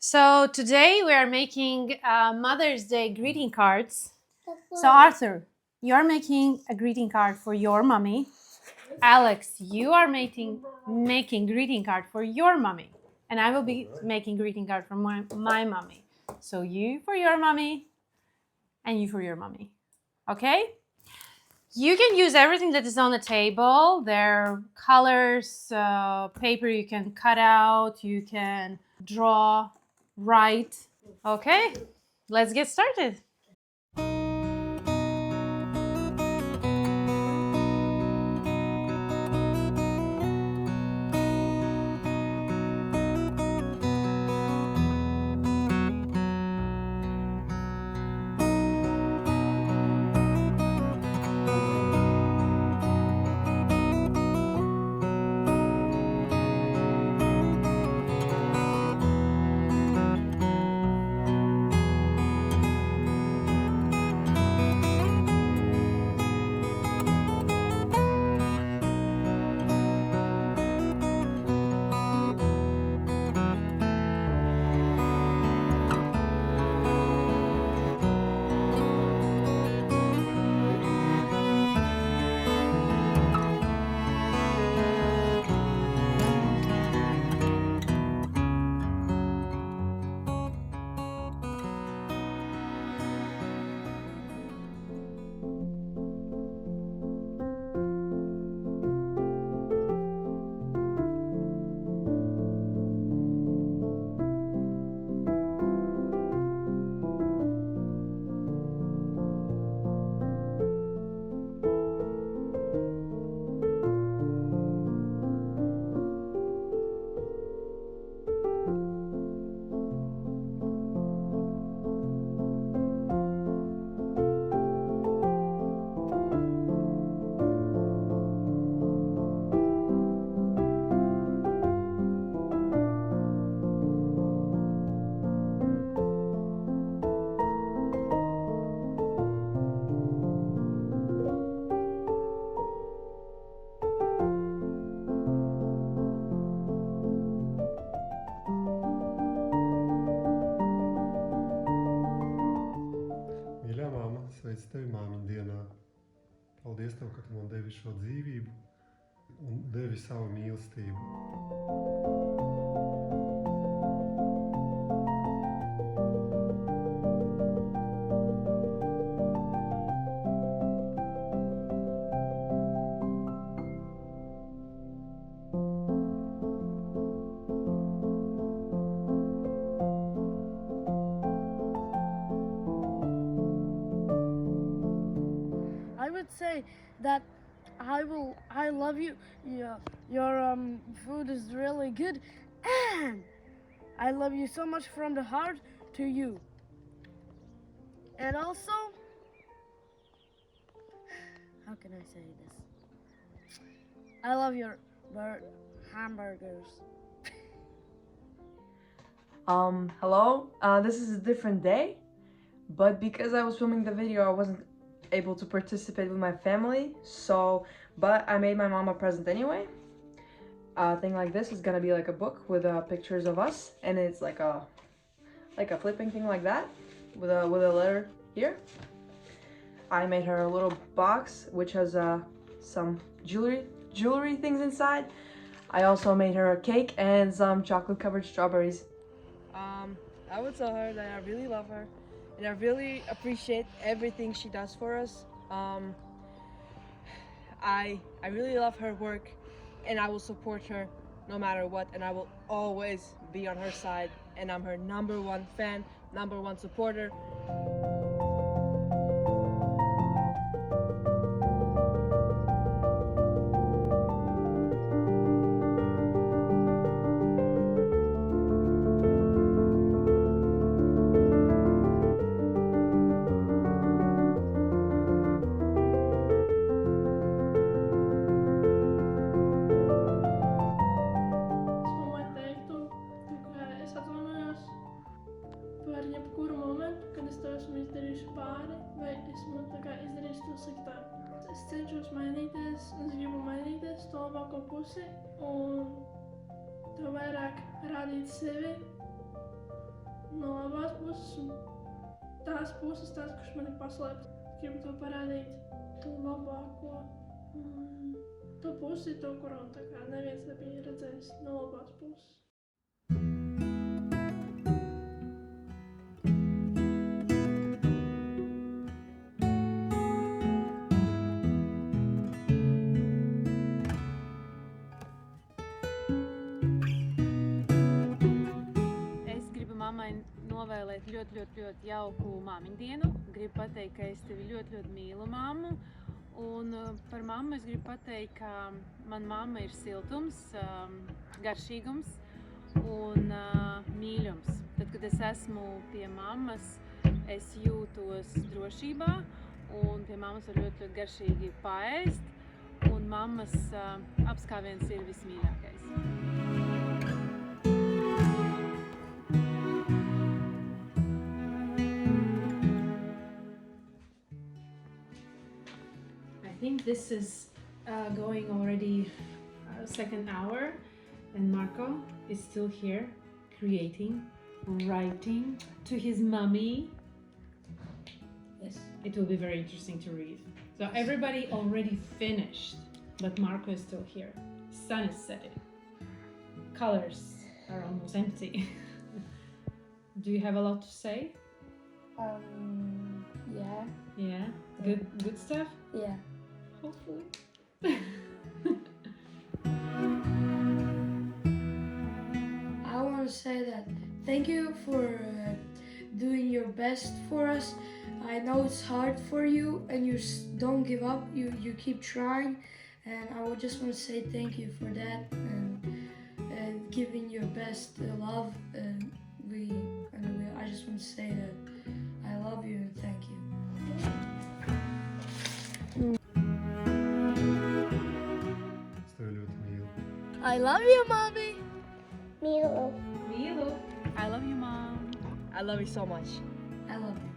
So today we are making Mother's Day greeting cards. So Arthur, you're making a greeting card for your mommy. Alex, you are making greeting card for your mommy. And I will be making greeting card for my mommy. So you for your mommy and you for your mommy. Okay? You can use everything that is on the table. There are colors, paper you can cut out, you can draw, write. Okay, let's get started. Mīļā mamma, sveic tevi māmiņu dienā. Paldies tev, ka tu man devi šo dzīvību un devi savu mīlestību. I would say that I love you. Your food is really good, and I love you so much from the heart to you. And also, how can I say this? I love your hamburgers. Hello, this is a different day, but because I was filming the video, I wasn't able to participate with my family, but I made my mom a present anyway. A thing like this is gonna be like a book with pictures of us, and it's like a flipping thing like that with a letter here. I made her a little box which has some jewelry things inside. I also made her a cake and some chocolate covered strawberries. I would tell her that I really love her and I really appreciate everything she does for us. I really love her work, and I will support her no matter what, and I will always be on her side, and I'm her #1 fan, #1 supporter. Par jebkuru momentu, kad es tev esmu izdarījusi pāri, vai esmu izdarījusi to sliktāk. Es cenšos mainīties, es gribu mainīties to labāko pusi un tev vairāk rādīt sevi savas puses un tās puses, tās, kas man ir paslēptas. Gribu to parādīt, to labāko, to pusi, to, kuru tā kā neviens nebija redzējis no labās puses. Es gribu mammai novēlēt ļoti jauku māmiņu dienu. Gribu pateikt, ka es tevi ļoti mīlu, mammu. Un par mammu es gribu pateikt, ka man mamma ir siltums, garšīgums un mīļums. Tad, kad es esmu pie mammas, es jūtos drošībā un pie mammas var ļoti garšīgi paēst. Un mammas apskāviens ir vismīļākais. I think this is going already second hour and Marco is still here creating, writing to his mummy. Yes. It will be very interesting to read. So everybody already finished, but Marco is still here. Sun is setting. Colors are almost empty. Do you have a lot to say? Yeah. Yeah? Good stuff? Yeah. Hopefully. I want to say that thank you for doing your best for us. I know it's hard for you and you don't give up, you keep trying, and I would just want to say thank you for that and giving your best love, and I just want to say that I love you and thank you. Es tevi ļoti mīlu. I love you, mommy. Milo. I love you, Mom. I love you so much. I love you.